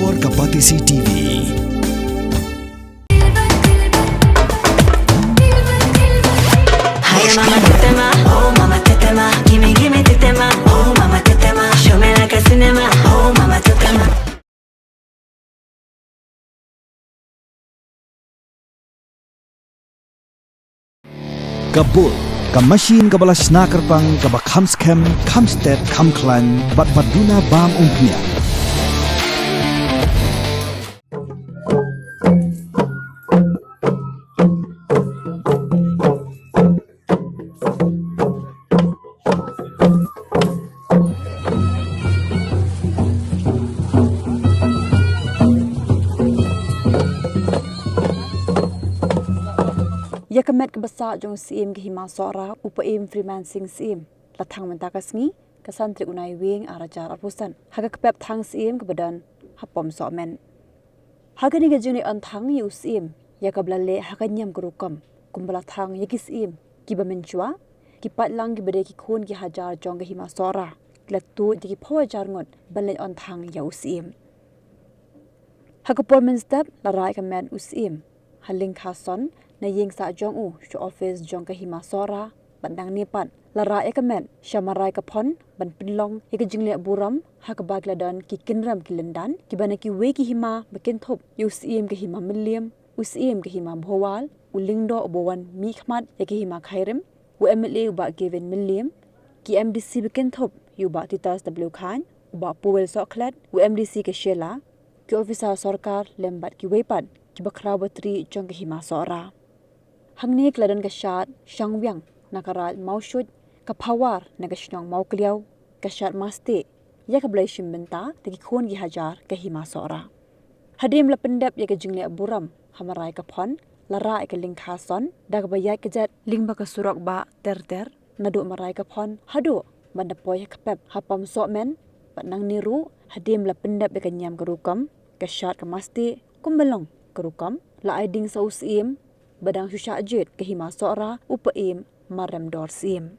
Suar Kapatisi TV. Hi mama tetema, oh mama tetema, gimme gimme tetema, oh mama tetema, show me like a cinema, oh mama tetema. Kabul, ka machine ka balas snacker pang ka ba kamskem, kamstet, kamklan, bat baduna bam umpia. Yakamet kebasa jong sim ke hima sora upaim freemancing sim latang mentakasngi kasantri unai wing arajar arpusan haga kepep thang sim kebadan hapom somen haga ni gajuni antang yu sim yakablale haga nyam kurukam kumbala thang yakis sim kiba menchua kipat lang kibade ki khun ki hajar jong ke hima sora klatu ki phawa jarngot balen antang ya usim haga performance step larai kamen usim haling khason na yeng sa jong u shu office jong ka hima sora bandang nipan lara ekamen shamarai ka phon ban pinlong ek jingle buram ha ka bagladan ki kinram ki lendan ki bana ki we ki hima bakin thop usim ki hima milliam usim ki hima bhowal ulingdo obowan mi khmat ek hima khairem u mla ba given milliam ki mdc bakin thop yu ba titas w khan ba powel soklat u mdc ke shela ki officer sarkar lembat ki wepan ki bakra batri jong ka hima sora hangni kladan ka shat shangwyang nakaral maushut ka phawar nagashnong maukliaw ka shat maste yakablai shimbenta tagi khon gi hajar ka hima sora hadim la pendap ya ka jingle buram hamarai ka phon lara ka lingkha son dagbayat ka jat lingba ka surok ba ter nadu marai ka phon hadu mandapoy ka pep hapam so men panang niru hadim la pendap ya ka nyam garukam ka shat ka maste kumbalong garukam la aiding sa usim badang susha jet ke hima sora upaim marem dor sim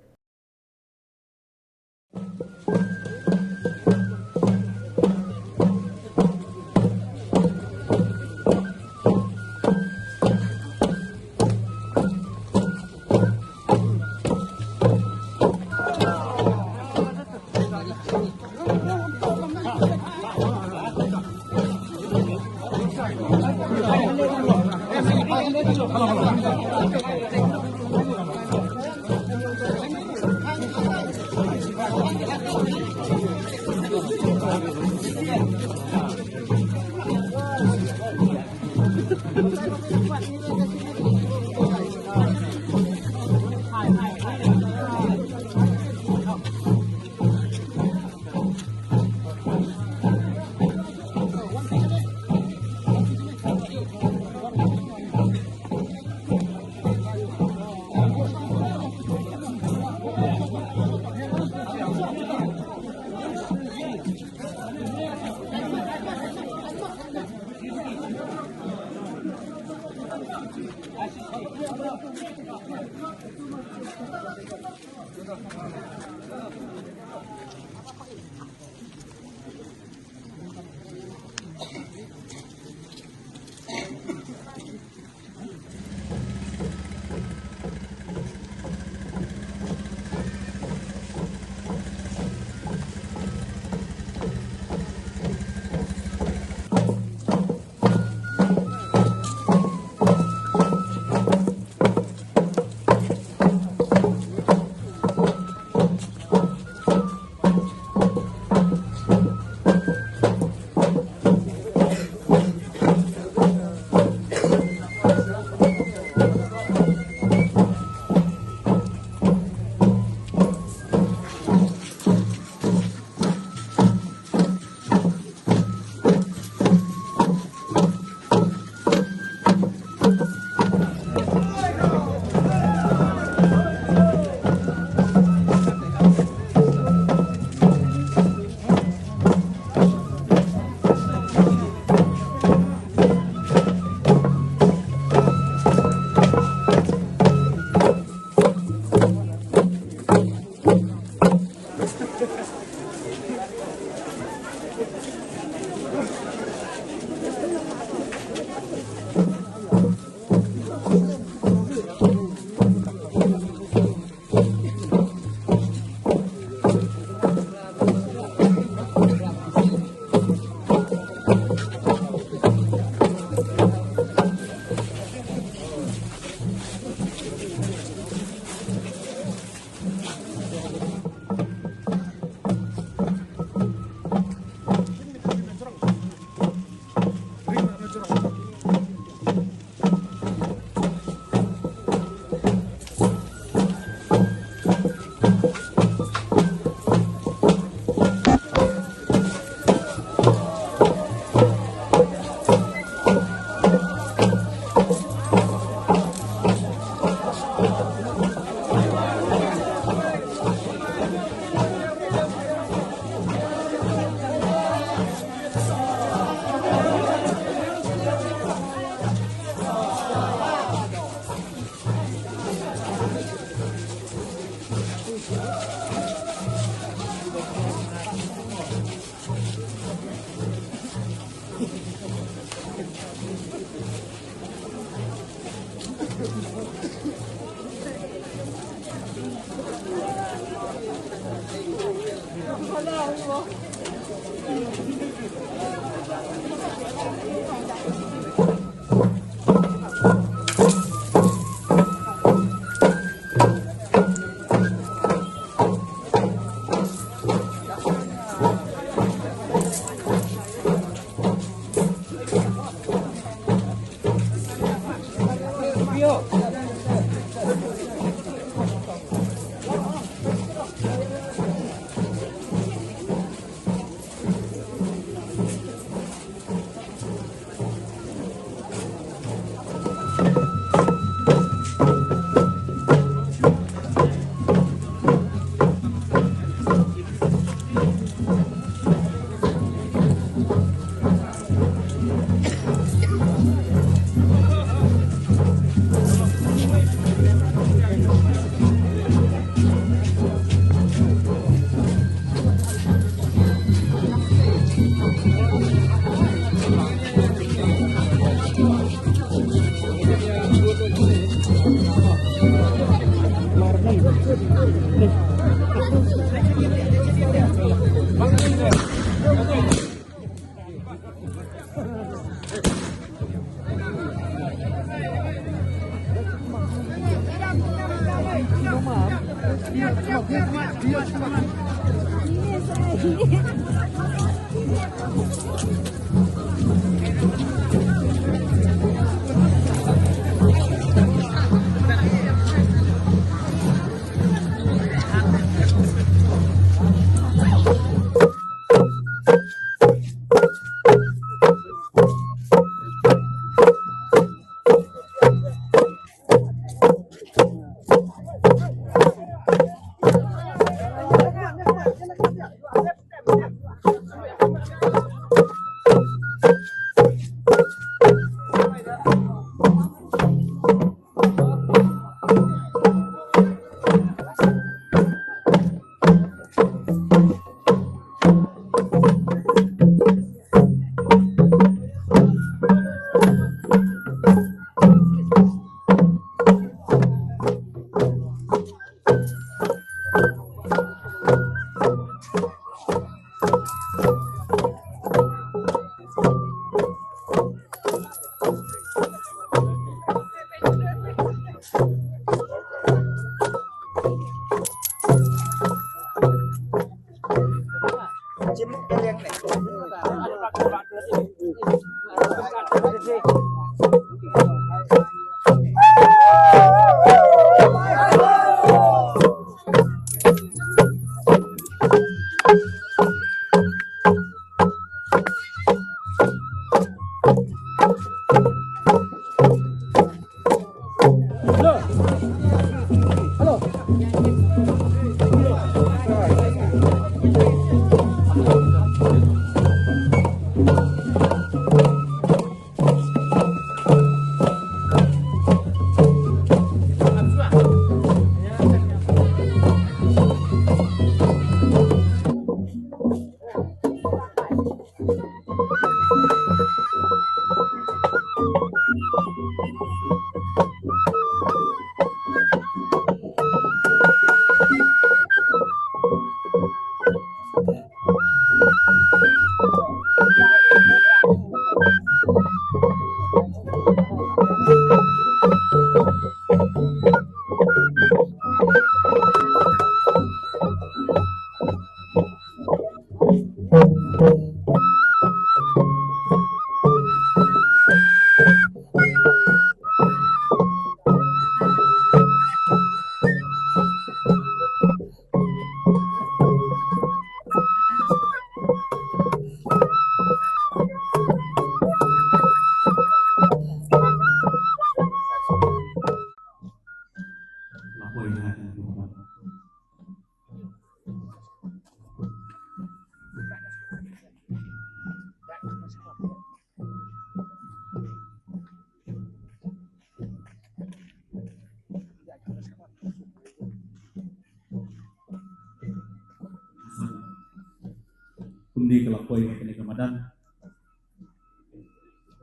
Kundi kelakoi kini Ramadan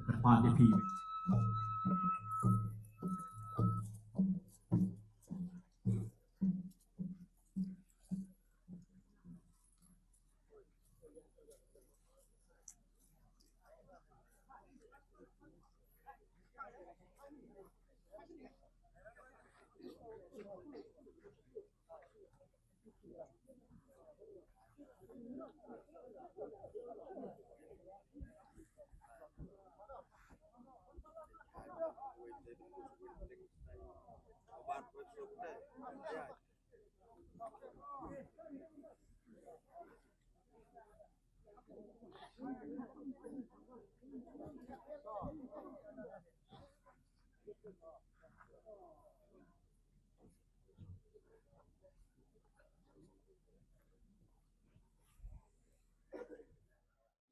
terpahat di sini.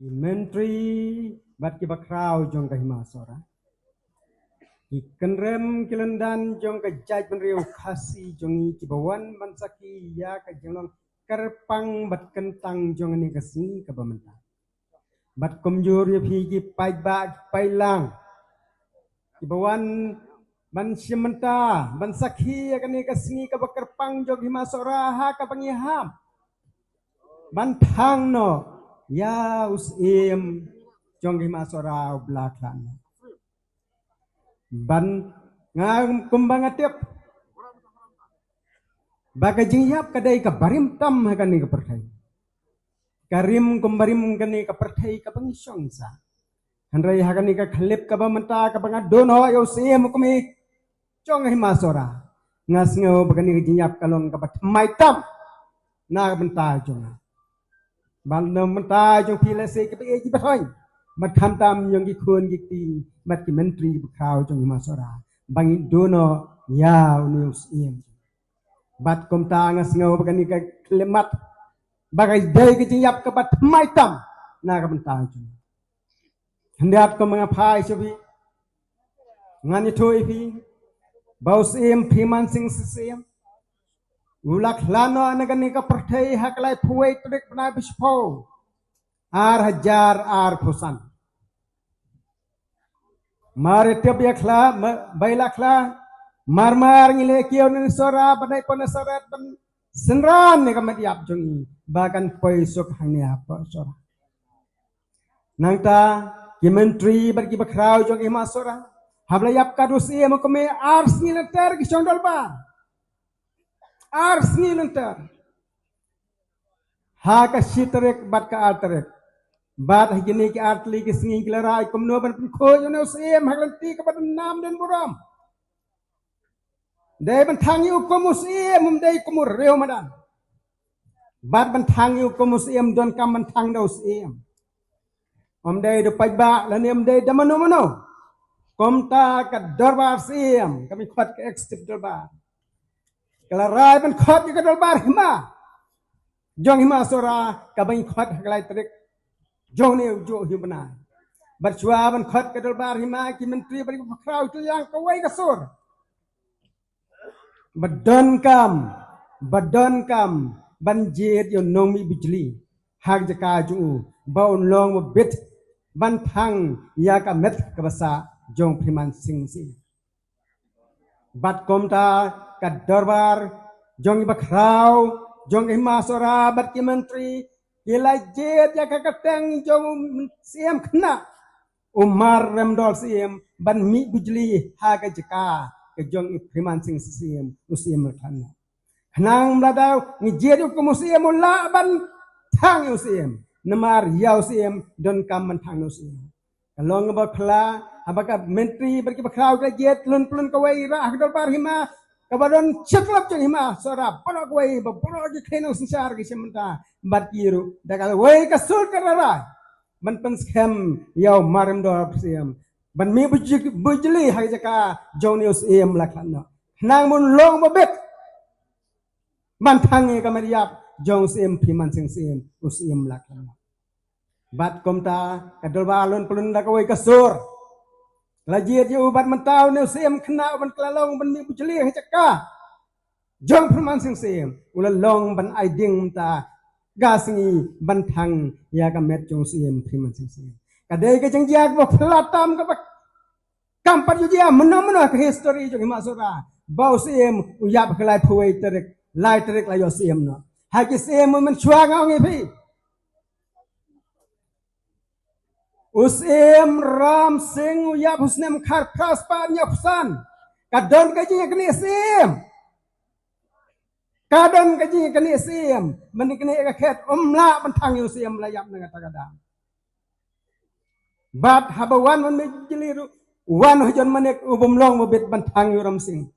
Menteri bat ki bakrau jong ka himasora. Ikenrem kilendan jong ka jaj penriu khasi jong ki bawan bansaki ya ka jong kerpang bat kentang jong ni kasni ka bamenta. Bat komjur ya phi ki pai ba pai lang. Ki bawan ban simenta bansaki ya ka ni kasni ka bakerpang jong himasora ha ka pangiham. Bantang no ya usim jong himasora belakang. Ban ngam kumbang atip Bagai jingyap kadai ka barim tam hakani ka pertai. Karim kumbarim kani ka pertai ka pengisong sa. Handrai hakani ka khalip ka bamanta ka bangadono yo siem kumi chong himasora. Ngas ngau bagani ka jingyap kalong ka batmai tam na ka banta jong. Bal no banta jong pilase ka pe ji bathoy. Mat kham tam yong ki khun ki ti mat ki menteri bukhau jong himasora. Bangi dono ya news iem. Bat kom tangas ngau bagani ka klemat bagai day ka jingyap ka batmai tam na ka banta jong. Hendak ko mga pai sabi ngani toy pi baus em phiman sing sisem ulak lano anagani ka perthai haklai phuai trik bana bispo ar hajar ar phusan mare tebya khla baila khla marmar ngile kiau ni sora badai pon sorat ban senran ne kamadiap jongi bagan poi sok hangni apa sora nangta ki menteri bagi bakrau jong imasora hablayap kadus ia mukome ars ni lenter ki chondol ba ars ni lenter ha ka shitrek bat ka artrek bat higini ki artli ki singi kilarai kumno ban kho yo se maglanti ka bat nam den buram dai ban thangi ukumus ia mum dai kumur reu madan bat ban thangi ukumus ia don kam ban thang dos ia Om day do pajba lani om day damano mano. Komta ka darbar siam kami khot ka extip darbar. Kala rai ban khot ka darbar hima. Jong hima sora ka ban khot haklai trik. Jong ne jo himna. Barchwa ban khot ka darbar hima ki menteri bari pakrau tu yang ka wai ka sur. Badan kam banjir yo nomi bijli. Hak jaka ju baun long bit bantang ya ka met ka basa jong priman sing si bat komta ka darbar jong bakrau jong himasora bat ki menteri ilai jet ya ka kateng jong siem khna umar remdol siem ban mi bijli ha ka jaka ka jong priman sing siem usiem than nang bladau ni jet ku musiem la ban thang usiem Namar yau siem don kam mentang no siem. Kalong ba khla abaka menteri bagi bakrau ka jet lun plun ka wai ra hakdol par hima kabadon cheklap jeng hima sora panok wai ba panok ki kheno sensar ki sementa batkiru dagal wai ka sul karara man pen scam yau maram do siem ban mi bujli hai jaka jonius siem lakhanno nang mun long ba bet man thangi ka mariap jong siem phiman sing siem usiem lakhanno bat komta kadol balon pelun da kawai kasur lajiat yu bat mentau ne siem khna ban klalong ban mi bujli ha chaka jong phman sing siem ulalong ban aiding ta gasingi ban thang ya ka met jong siem phman sing siem kadai ka jang jiak bo phalatam ka ba kampat yu dia meno ka history jong himasura bau siem uyap khlai phuai terek lai terek la yo siem no ha ki siem man chua ngau ngi phi Usim ram sing uyap husnem khar praspan nyapsan kadon kaji kini sim kadon kaji kini sim meni kini ka khet umla bantang yu sim layap nang takada bat habawan man jiliru wan hujan manek ubum long mobit bantang yu ram sing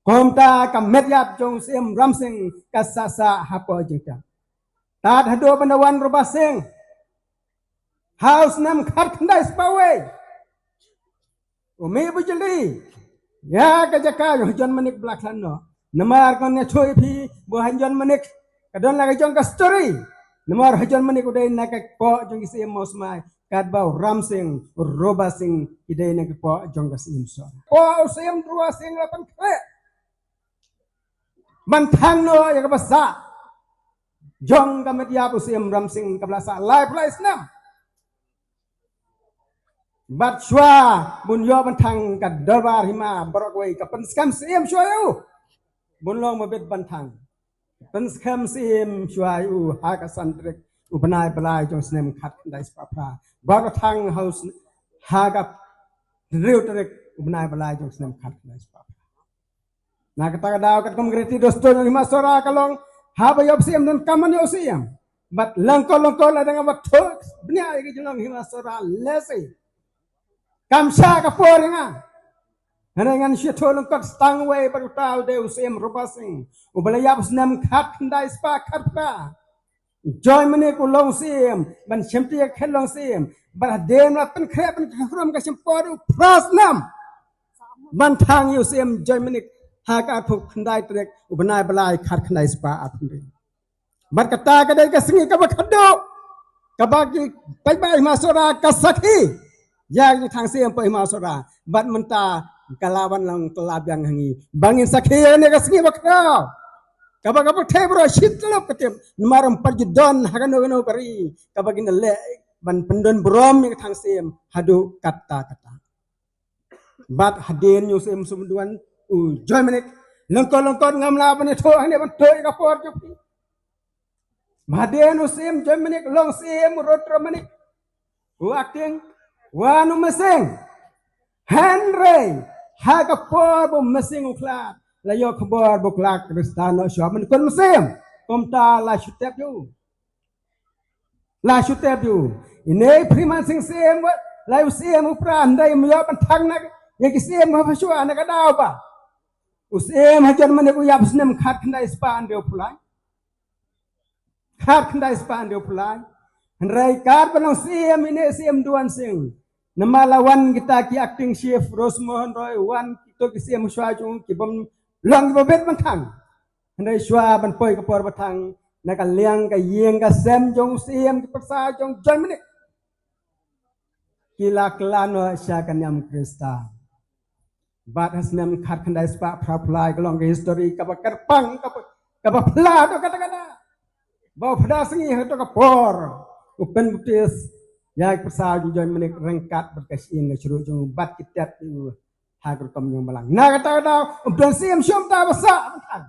komta ka medyap jong sim ram sing kasasa hapo jita tat hado bandawan robasing House nam khat khandai spawe umi bujli ya ka jaka hujan manik blakhan no namar kon ne choi phi bo hanjon manik kadon la jong ka story namar hujan manik udai na ka ko jong isi mosmai kat bau ram sing roba sing idai na ka ko jong ka sim so ko sim dua sing lapan kre bantang no ya ka basa jong ka media pu sim ram sing ka blasa live place nam Bat shwa bun yo bantang ka darbar hima barok ka penskam sim shwa yu bun long mabit bantang penskam sim shwa yu ha ka sandrek ubanai balai jong snem khat dai spapra barok thang house ha ka riu trek ubanai balai jong snem khat dai spapra Nah kata daw kat komgreti doston ng himasora kalong habayop siyam dan kaman yo siyam. But langkol ada nga batok bnya ay gijong himasora lesi. Kamsa ka por nga. Hanangan siya tolong kat stangway pagutaw de siyam rupasing. Ubalayap snam khat khandai spa khatpa. Joy mane ko long siyam ban chemti khelong siyam. Ban den pen khre pen khrom ka sempor prasnam. Ban thang yo siyam joy mane haka thuk khandai trek ubanai balai khat khandai spa apun. Bar kata kadai ka singi ka bakhado. Kabagi pai masora kasakhi. Yang thang siyam pai masora bat menta kalawan lang kelabyang hangi. Bangin sakhi ne ka singi bakhao. Kabag tebro shitlop katem numaram parjidon hagano bari kabagin le ban pendon brom yang thang siyam hadu kata. Bat hadin yo siyam sumduan joy menik lengkot ngamla bani tho hane ban toy ka por jupi maden usim joy menik long sim rotro menik acting wanu meseng henry ha ka por bo meseng ukla la yo khabor bo klak kristano sho man kon mesem komta la shutep yu ine priman sing sem la usim upra andai myo ban thang na ye kisem ha phashwa na ka daw ba Usem hajar mane ko yap snem khat khandai spa ande pulai. Khat khandai spa ande pulai. Rai kar banang siem ine siem duan sing. Namalawan kita ki acting chef Rosmohan Roy wan to ki siem shwa chung ki bom lang babet mantang. Rai shwa ban poi ka por batang na ka liang ka yeng ka sem jong siem ki persa jong joy mane. Kila klano sya kanyam Krista. Bat hasnam khat khandai spa praplai kalong history kabakar pang kabapla to kata bau phada singi to kapor upen butis yak persa joy menik rengkat berkas ing churu jung bat kitat hagur kam yang balang na kata umdan sim syom ta basa bantang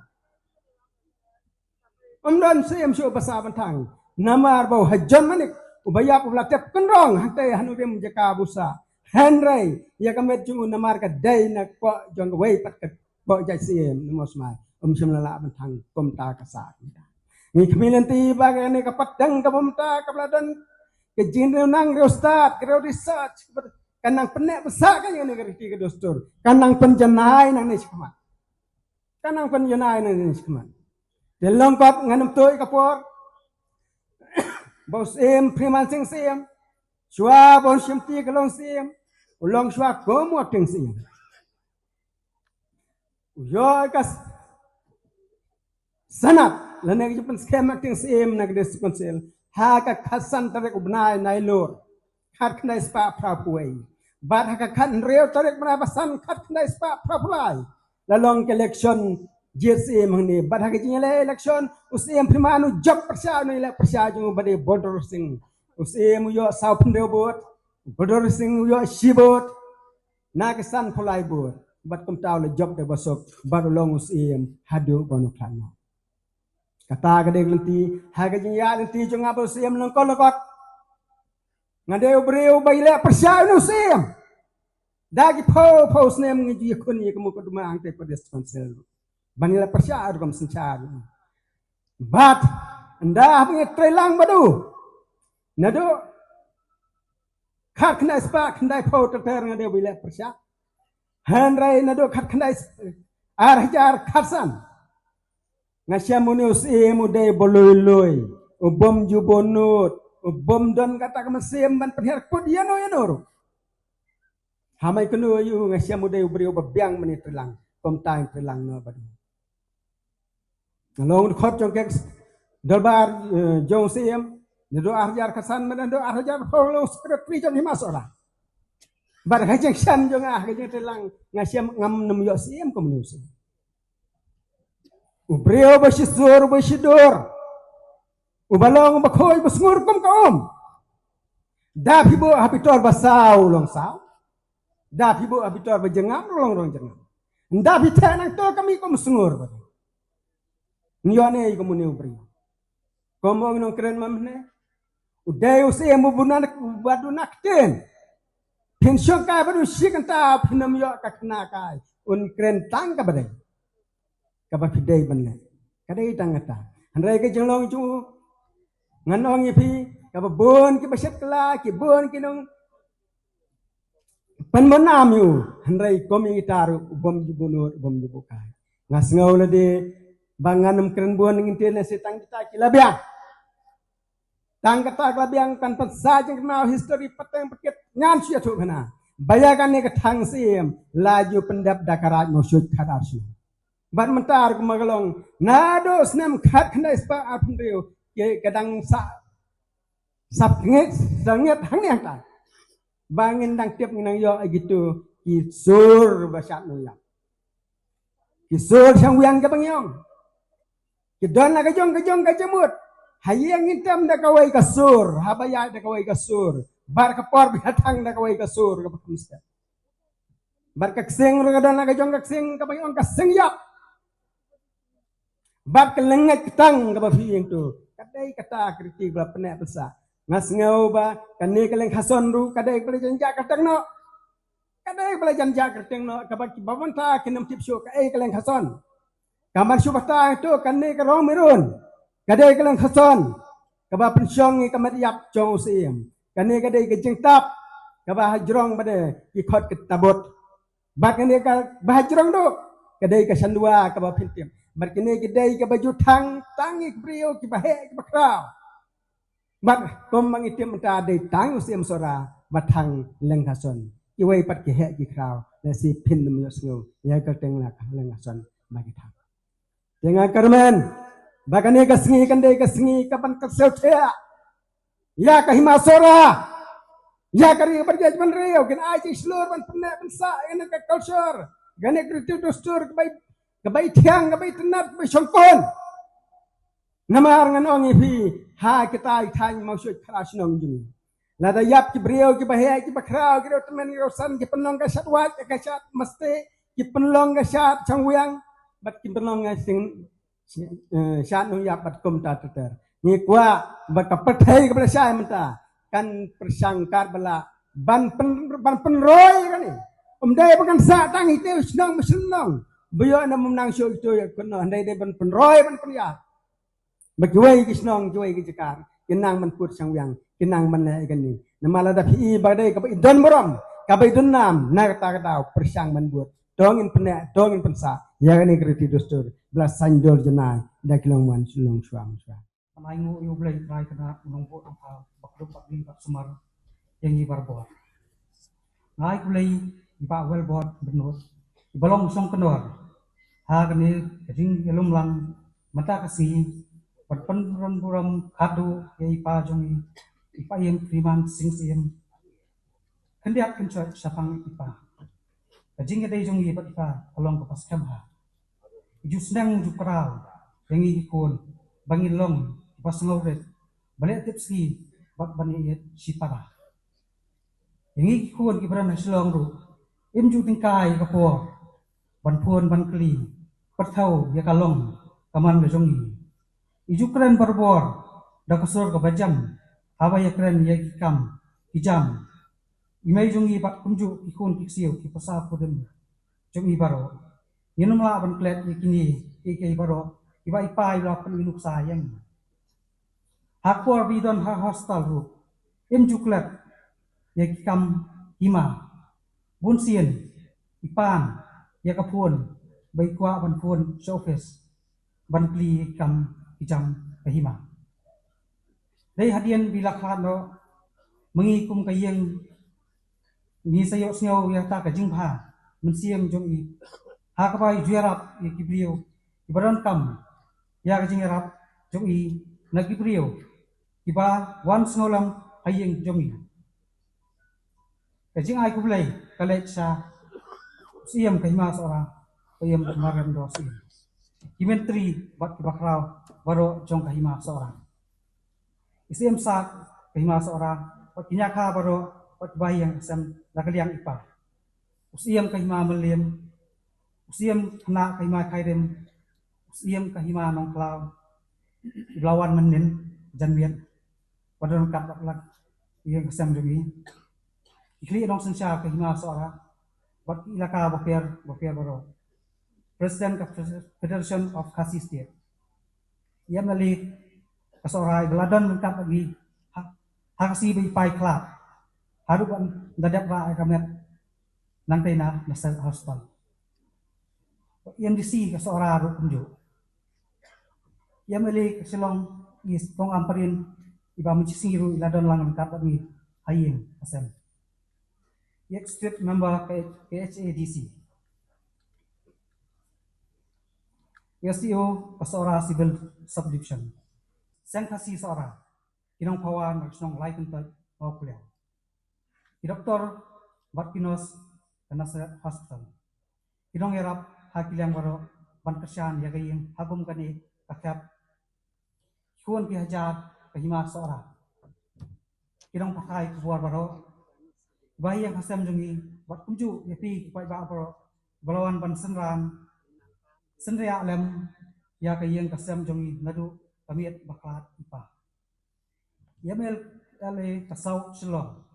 umdan sim syom basa bantang namar bau hajan menik ubaya pula tep kendrong hantai hanurim jaka busa Henry ya kamet jungu namar ka dai na ko jong wei pat ka bo jai siem mos mai shimlala bantang komta ka sa ni khmilen ti ba ka ne ka patang ka bomta ka bladan ke jin nang rostat ka research kanang penek besa ka ne ka riti ka dostur kanang penjanai nang ni skama kanang penjanai nang ni skama delong kot nganam toy ka por bos em priman sing siem shwa bon shimti ka long siem ulong shwa komo ting siem yo kas sanat lane ki pen scam ting siem na gdes konsel ha ka khasan tarek ubnai nailor khat khnai spa prapuai bat ha ka khan reo tarek bna basan khat khnai spa prapulai la long election JSM hne bat ha ka jingle election usem primanu job persya no ile persya jung bade border sing usem yo south ndeo bot border sing yo shibot na kesan pulai bot bat kum taw le job de basok bat long usem hadu bonu klano kata gade lenti ha ga jinya lenti jung abo usem long kolokot ngade ubreu baile persya no usem dagi po snem ngi kun ye kum ko duma angte pedes konsel banila persya argam sencar bat nda punya trelang badu nado khat khnai spa khandai po ter ngade bila persya hanrai nado khat khandai arhajar khatsan ngasya munius mude boloi ubom jubonut ubom don kata kemesim ban penher kudiano yanor hamai kenu yu ngasya mude ubri ubabyang menit trelang komtai trelang no badu Long khot jong kek dalbar jong siem do arjar khasan men do arjar polo secretary jong himasora bar hajeng san jong hajeng telang ngasiam ngam nem yo siem komunus ubreo basidor ubalong bakhoy basngur kom kaom da phibo habitor basau long sao da phibo habitor bajengam long jengam da bitana to kami kom sungur Nione komune ubri. Komong nong keren mamne. Udai usi emu bunak badu nakten. Pension ka badu sikan ta pinam yo ka kena kai. Un keren tang ka badai. kaba pidai banne kadai tangata handrai ke jenglong chu nganong ipi kaba bon ki baset kala ki bon ki nong panmonam yu handrai komi taru bom jubunur bom jubukai ngas ngau la de banganam keren bon ngin na setang kita kilabiang tang kata kilabiang kan pensa jeng kenal history peteng pekit ngan sia tu kana bayakan ni ketang sim laju pendap dakarat musyud kadar su bat mentar kumagalong nado snam khat khnai spa apndriu ke kadang sap ngit sangat hang ta bangin dang tiap nang yo gitu kisur basat nuya kisur sang wiang ka bangyong kidon na kajong ka jemut hayang intam da kawai kasur habaya da kawai kasur bar kapor bihatang da kawai kasur ka pakamsta bar kakseng ro kadon na kajong kakseng ka bangyong kaseng yap bar kelengat ketang ka bafieng tu kadai kata kritik bla penek besar ngas ngau ba kani keleng hason ru kadai bela janja katang no kadai bela janja katang no kabat babanta kinam tipsyo kai keleng hason kamar subata itu kani ke rong mirun kadai keleng hason kaba pensyong kamat yap jong usim kani kadai ke jengtap kaba hajrong bade ikot ketabot bat kani ka bahajrong do kadai ke sandua kaba pintim bat kani kadai ke baju tangi brio ki bahe ki bakrau bat kom mangitim ta de tang usim sora batang leng hason iwai pat ki he ki krau na si pin myos ngo ya ka teng la leng hason bagi thang tenga karmen bagane ka sngi kande ka sngi kapan ka selthea ya ka hima sora ya kari berjaj ban reo kin ai chi slur ban penne ban sa ene ka culture gane kritu dustur ka bai thiang ka bai tenat bai songkon namar nganong ipi ha kita itang maksud keras nong jung la da yap ki brio ki bahaya ki bakrau ki temen rosan ki penong ka satwat ka sat mesti ki penong ka sat changwiang bat ki penong ka sing sat nong yap bat kum ta ter ni kwa bat ka pathai ka prasai menta kan persangkar bala ban penroy kan ni dai bukan sa tang itu senang mesenong buyo na menang show itu ya kono dai ban penroy ban priya Bagiwai kisnong juai kijakar kinang manput sang wiang kinang manai gani namala da pi badai ka idon morom ka idon nam na kata kata persang manbut dongin pena dongin pensa ya gani kriti dustur blas sanjol jenai da kilong wan sulung suam suam Panaimu yu blai trai kana nongpo angka bakdo pakli pak sumar yang ibar bot ngai kulai iba wel bot benut ibalong song kenor ha kani ring elum lang mata kasi Pen puram kado ya ipa jongi ipa yang priman sing sing kendiat kencoy sapang ipa kajing ada jongi ipa along ke pas kamha iju senang uju kerau yang ikon bangin long ipa sengauret balik tipsi bak bani yet sipara yang ikon ibran hasilong ru imju tingkai kapo ban puan ban keli pertau ya kalong kaman jongi Iju keren berbor, dah kesor ke bajam, apa ya keren ya kikam, kijam. Imai jungi pak kunjuk ikun kiksiu kipasa pudem, jungi baro. Yenum lah ban klet ikini ikai baro, iba ipa iba pen inuk sayang. Hakor bidon ha hostel ru, juklet ya kikam hima, bunsien, ipan, ya kapun, baikwa ban pun showcase, ban pli kam Ijam kahima. Dari hadian bila kano mengikum kayeng ni sayo snyo ya ta ka jingha mensiam jong i ha ka bai juarap ya kibriyo ibaran kam ya ka jingarap jong i na kibriyo iba wan snolam hayeng jong i ka jing ai kublai kalek sa siam kahima sora kayem maram dosi Kimentri bat bakrau baru jong kahima seorang. Isim sak kahima seorang. Bat kinyaka baru bat bayi yang isem nakaliang ipa. Usiam kahima melim. Usiam kena kahima kaidem. Usiam kahima nongklau. Iblawan menin janwiat. Pada nongkat baklak yang isem jungi. Ikli nong sensya kahima seorang. Bat ilaka bapiar baru. President of Federation of Khasi State. Ia meli kasorai beladon lengkap lagi Khasi Pai Club. Haruban dadap ra kamet nang tena nasa hospital. EMDC kasorai ru kunju. Ia meli kasilong is tong amperin iba mencisiru iladon lang lengkap lagi haying asem. Ia state member KHADC. SEO Pasora Civil Subdivision. Sengkasi seorang, kinong pawan magsinong light and mau kuliah. Doktor Barkinos Kanasa Hospital. Kinong erap hakilang baro bankasyan yagaying hagum kani kakap. Kuan pihajar kahima seorang. Kinong pakai kebuar baro. Bayi yang hasam jungi buat kunju yapi kipai ba baro balawan bansenran. Senria alam ya kayang kasam jongi nadu kamiat baklat ipa. Yamel ale kasau selo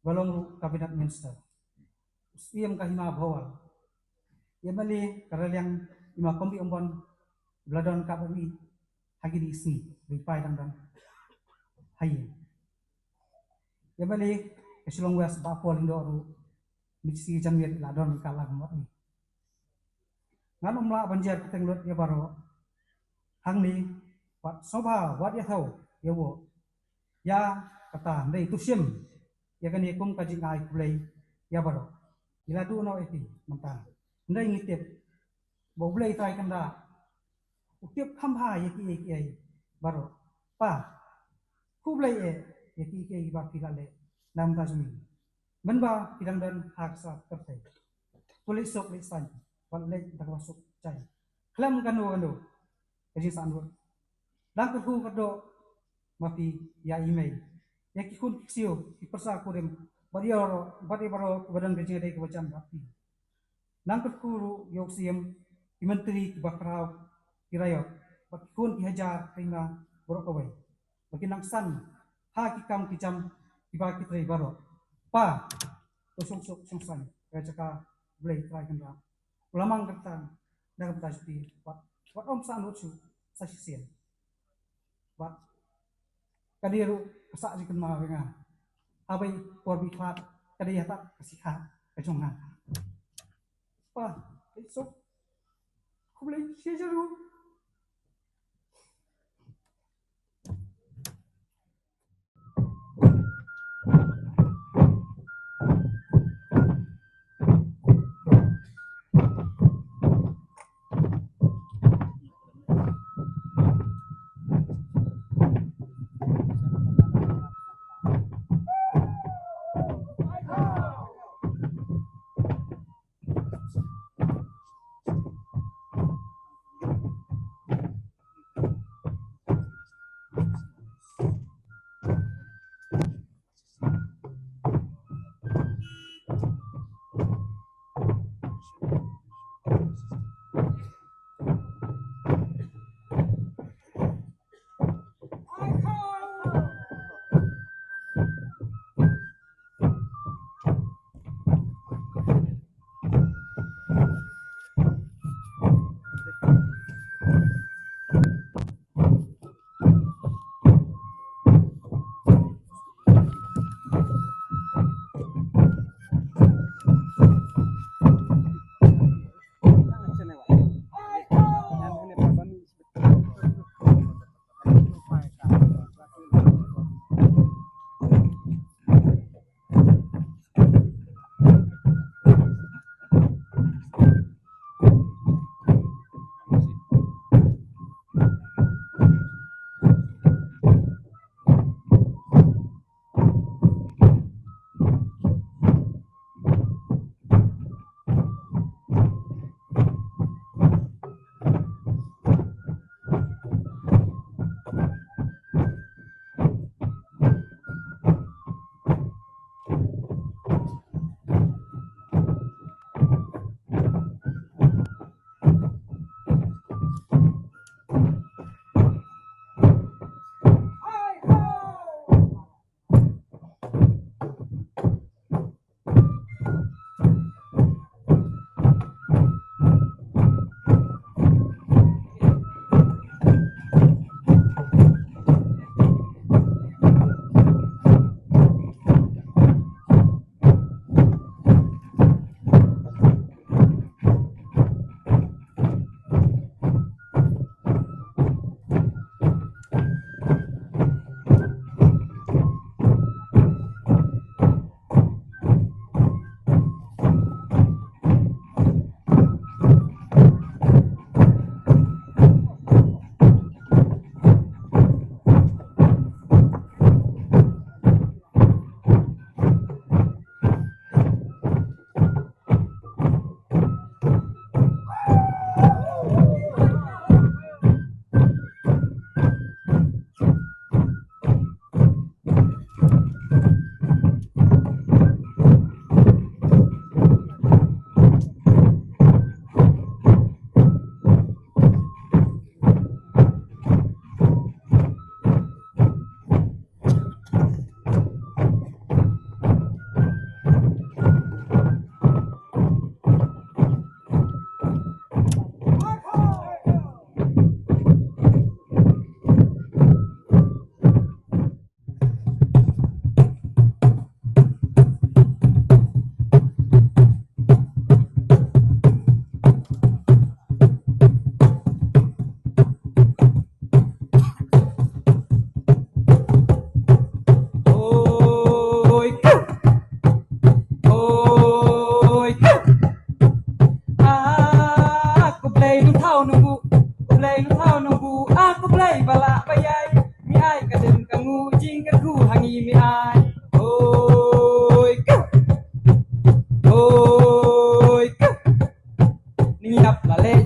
balong kabinet minister. Ustiam kahima bawal. Yameli karalyang ima kombi ombon bladon kabami hagi di sini ripai dan hayi. Yameli kesilong wes bapol indoru misi jamiat ladon kalang mati. Ngan umla banjar keteng lut ya baro hang ni wat soba wat ya thau ya wo ya kata ndai tusim ya kani kum kaji ngai kulai ya baro ila du no eti manta ndai ngitip bo bulai trai kanda utip kham ha ya ki ai baro pa ku bulai ya ki ba ki le nam ta sumi menba kidang dan hak sa tertai tulis sok lisan Walai tak masuk cai. Kelam kanu. Jadi sandur. Langkah ku kado mafi ya email. Ya kikun kiksio kipersa kurim. Bari baro badan kerja dari kebacaan rapi. Langkah ku yok siam menteri kibakrau kirayo. Bakikun kihajar kina borokawai. Bagi nangsan ha kikam kicam kibaki trai baro. Pa tosong songsan. Kaya caka boleh try kan ulamang kertan dah kertas di wat om sanut su sasisian wat kadiru kesak di kenma dengan abai por biklat kadiya tak kasiha kejongan pa esok aku boleh sejaru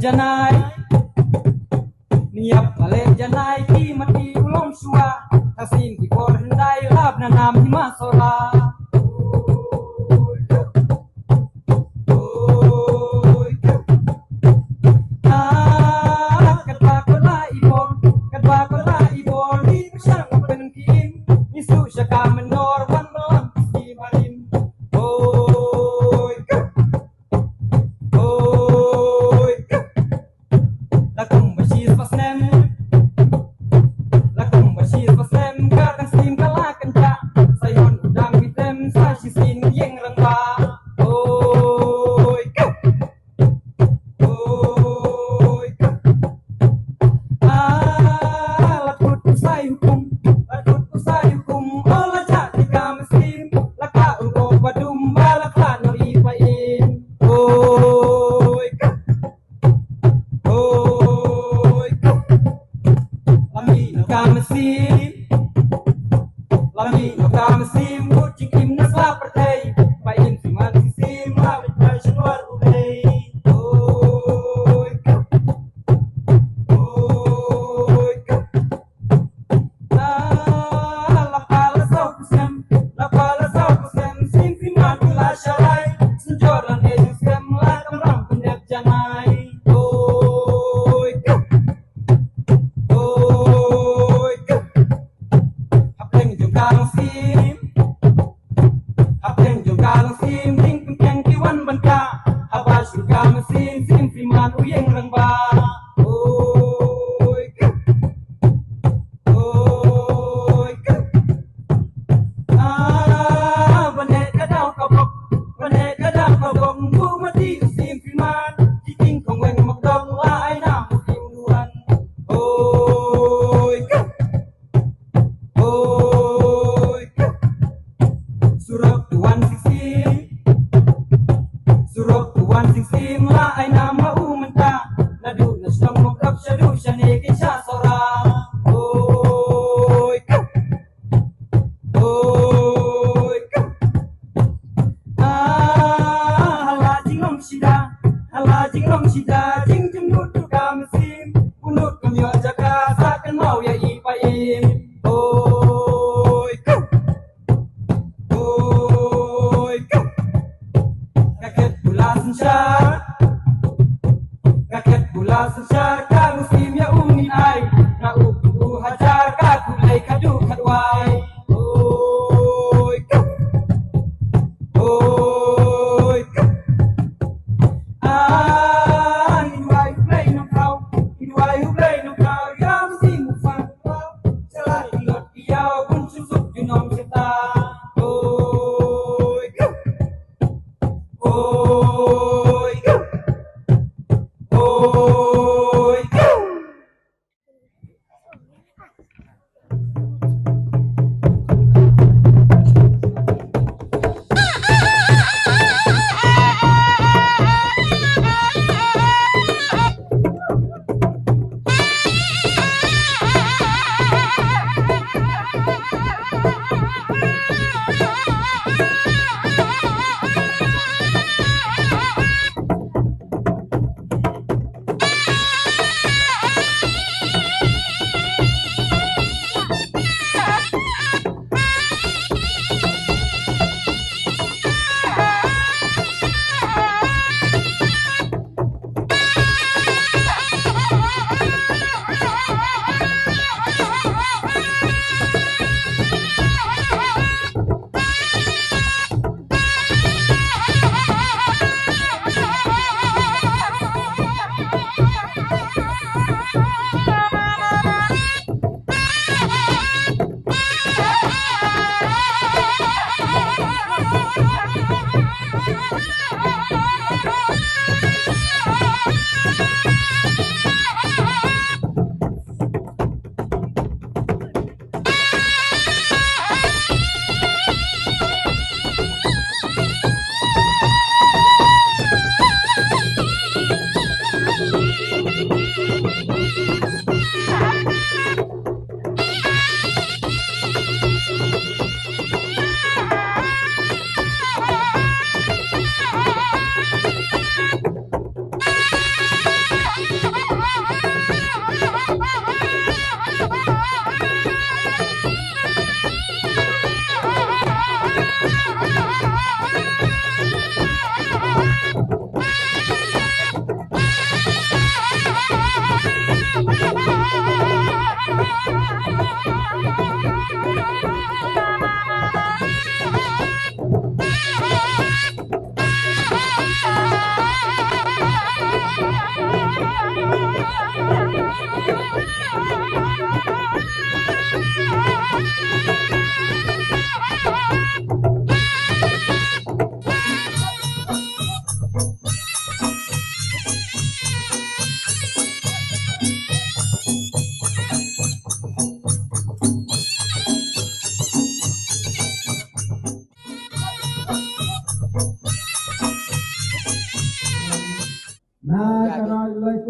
janai niap balik janai ki mati ulom sua tasin ki por hendai lab na nam himasora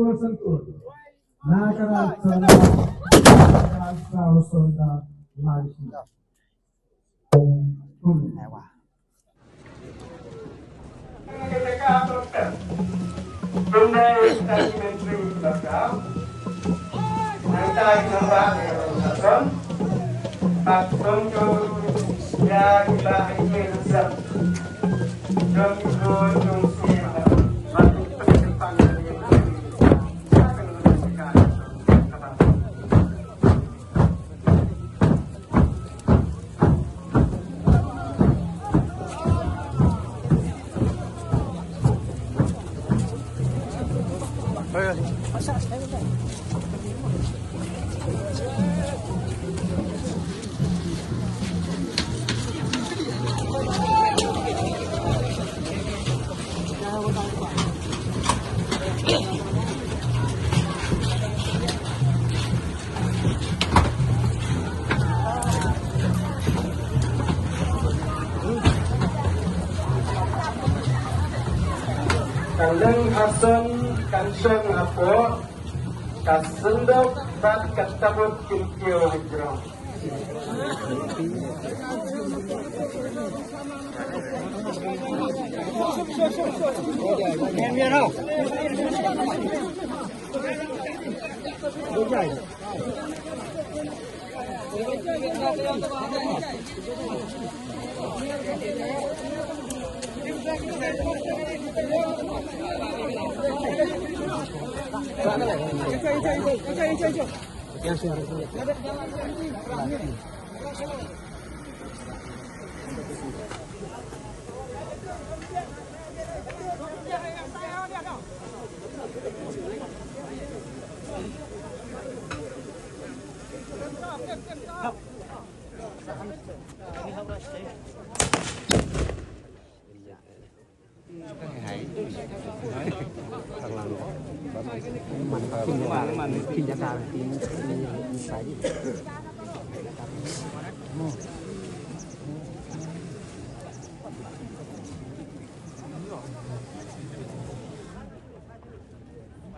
Sentul sentul. Nakara sana kau solda lagi. Kandang hasan kansang apo kasendok bat katabut kintiyo hijrah.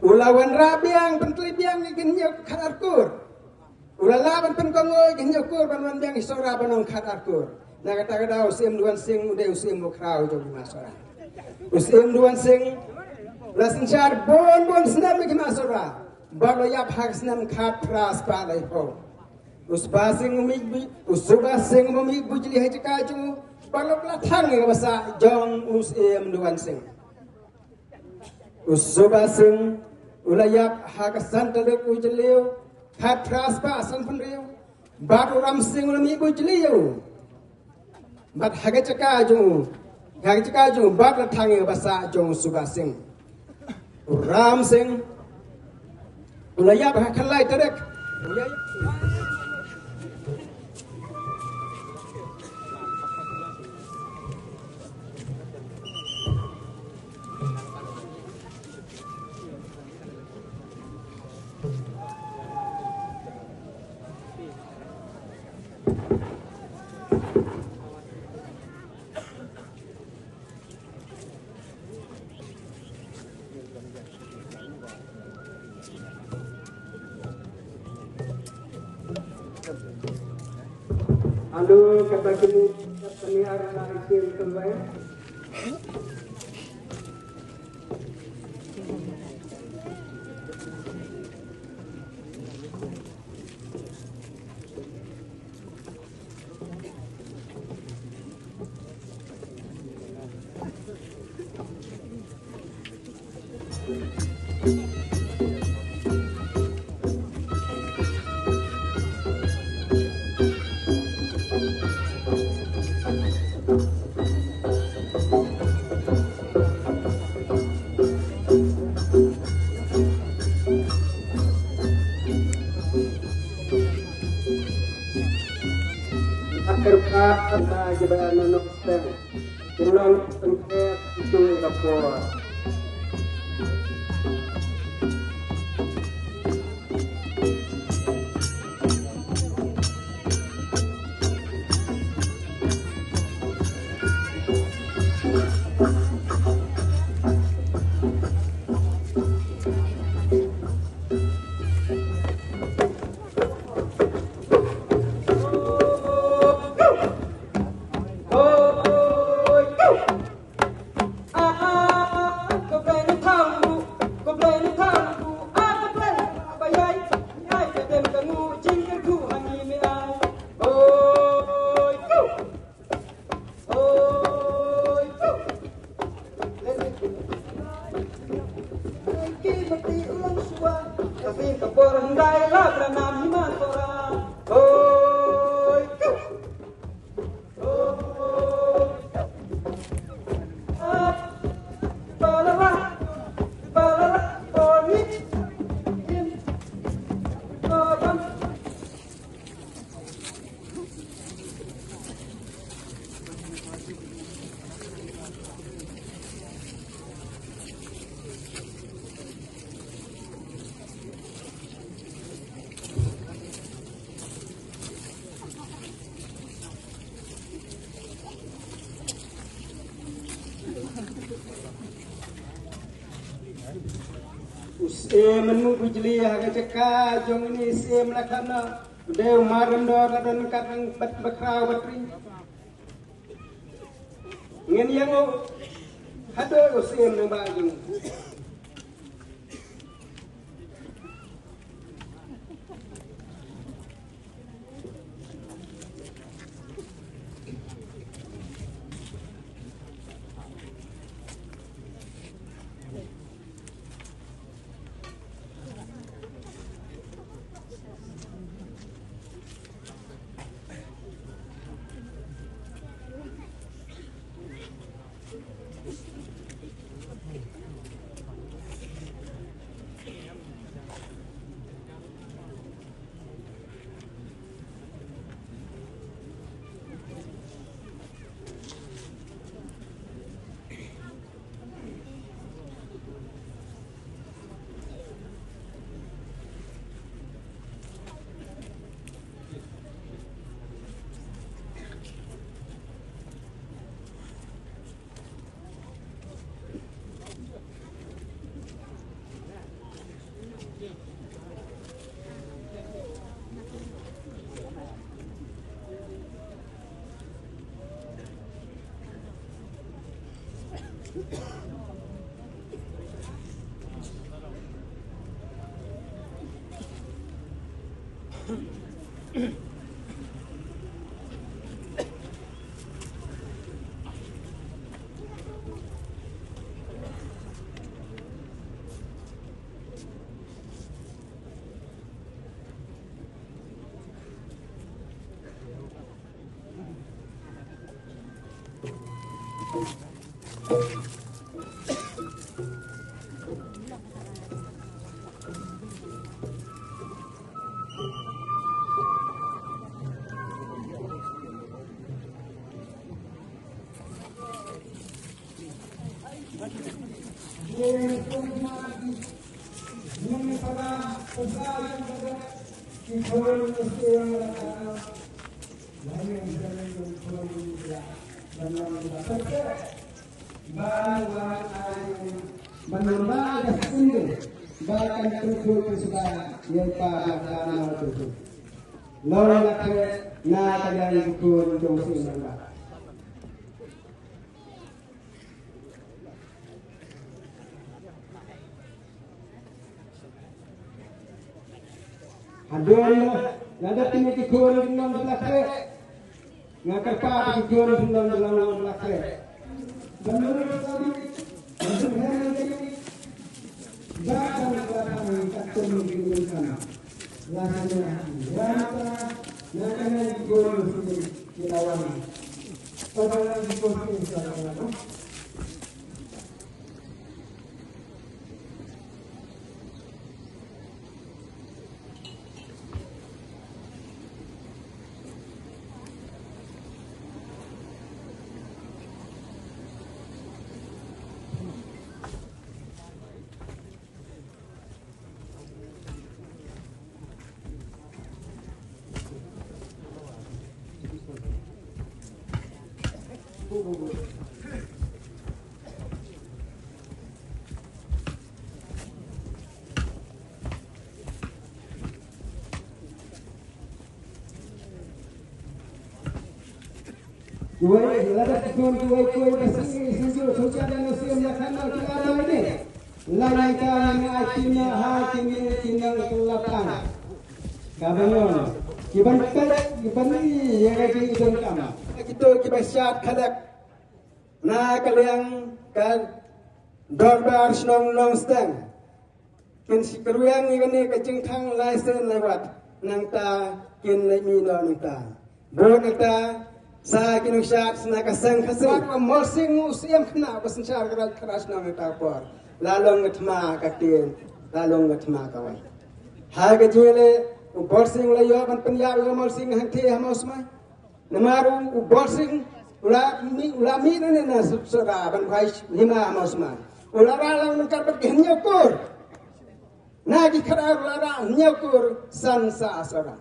Ulawan rabiang pentelibiang ingin nyok khadarkur. Ulalaban penkongoy ingin nyokur banwan biang isora banong khadarkur. Nah kata-kata usim duan sing udah usim bukrau jauh masora. Usim duan sing lasin char bon senam ke masora. Balo yap hak senam khat pras palai ho. Usba sing umig usuba sing umig bujli hai kaju. Balo lathang ke basa jong usim duan sing. Usuba sing ulayap hak santalek ujliu khat pras pa san penriu. Baro ram sing umig bujliu. Bat hagaca kaju bat lathang ke basa jong suba sing. Ram sing ulayap hakalai terek. Halo, kata kini penyiaran langsung kembali. Kerja jebaan nonton, ulang tempat itu lapor. Menu bujli haga ceka jong ini lakana de maram do dan kadang bakrau batri ngen yang hado nang baju Adon nada tinggi kikun dengan belakre ngakar pa kikun dengan belakre menurut tadi bahkan belakang takut menggunakan lahirnya rata nakana kikun dilawan pada kikun itu Kue, lada kikun kue bersih sujud suci dan musim lakana kita ini. Lalai kami akhirnya hakim ini tinggal kelapang. Kabanyon, kiban yang lagi itu kami. Kita kibasat kadak. Na kaliang kan dorbar nong stang. Kin sikeruyang ini kecing thang license lewat nang ta kin lemi nang ta. Bo nang ta sa kinushat na kasang kasang mosing musim kena basencar keras nang ta por. Lalong ngatma katin, lalong ngatma kawai. Haga jele borsing layo ban penyar mosing hangti hamosmai. Namaru borsing ula mi na sura ban kai lima mosman. Ula ralang nangkar bergenyokur. Nagi kara ula nyokur sansa asara.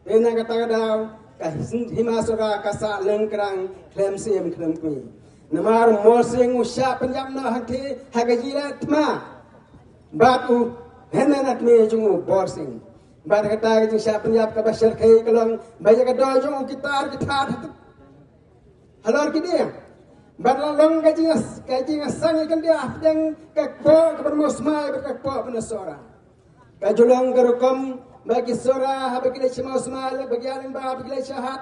Ena kata daw kahisin himasura kasa lengkrang klem sim klem kui. Namar mosing usya penjam na hati hagajila tma. batu henanat me jungu borsing bar kata jung siap penyap ka basel kai kalong baya ka do jungu gitar halor kini bar long ka jingas sang kan dia yang ka ko ka bermosmai ka ko benasora ka julong garukom bagi sora bagi le chima usmal bagi alin ba bagi le syahat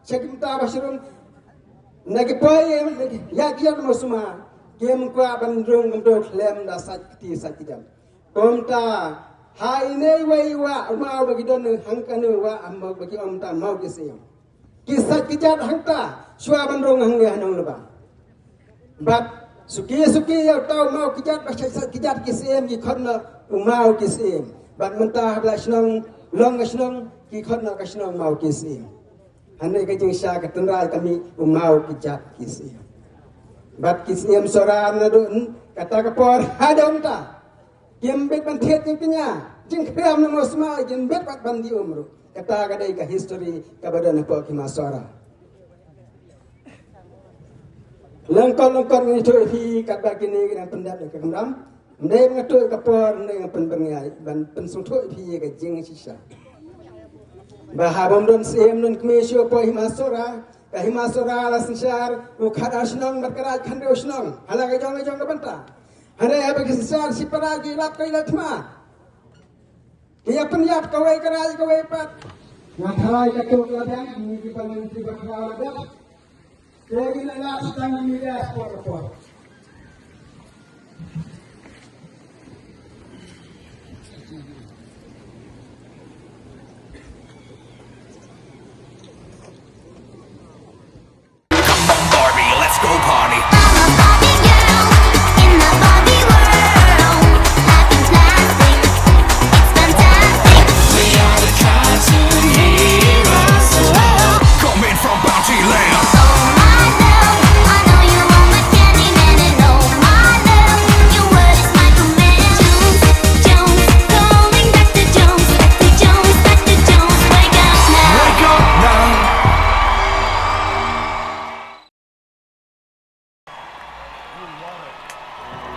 syakimta bashirum nagi poy ya kian mosma kem kwa bandung untuk lem da sakti sakidam komta hai nei wei wa mau bagi don hangkanu wa amma bagi omta mau kisem kisat kijat hangta shwa bandung hang ya nang leba bat suki ya tau mau kijat basai kijat kisem ki khonna mau kisem bat mentah blasnong long kasnong ki khonna kasnong mau kisem hane ka jing sya ka tunrai kami mau kijat kisem bat kisem soran nadun kata kapor hadom ta Jembet bantiet yang kenya, jeng kriam nama semua jembet bat bandi umru. Kata kadai ka history kabadan apa kimasora. Lengkol ni tu hi kat bagi ni dengan pendat ke kemram. Ndai ngatu kapor ndai ngapen bengai ban pensung tu hi ka jeng sisa. Bahabam don sem don kmesio po himasora. Ka himasora la sensar ukhat asnong berkerat khandeu asnong. Hala ka jong ka banta. Ada yang bagi sesar si peragi lap kai latma. Dia penyap kawai kerai kawai pat. Ngatai katuk ladang ni di paling si bakal ladang. Jadi nak setang miliar por. Come on Barbie, let's go party.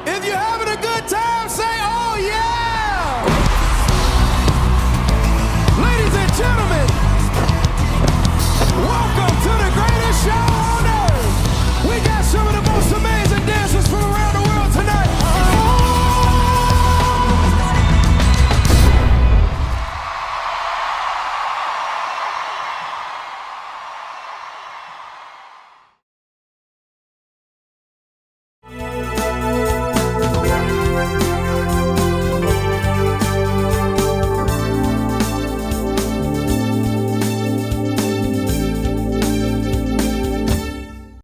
If you're having a good time.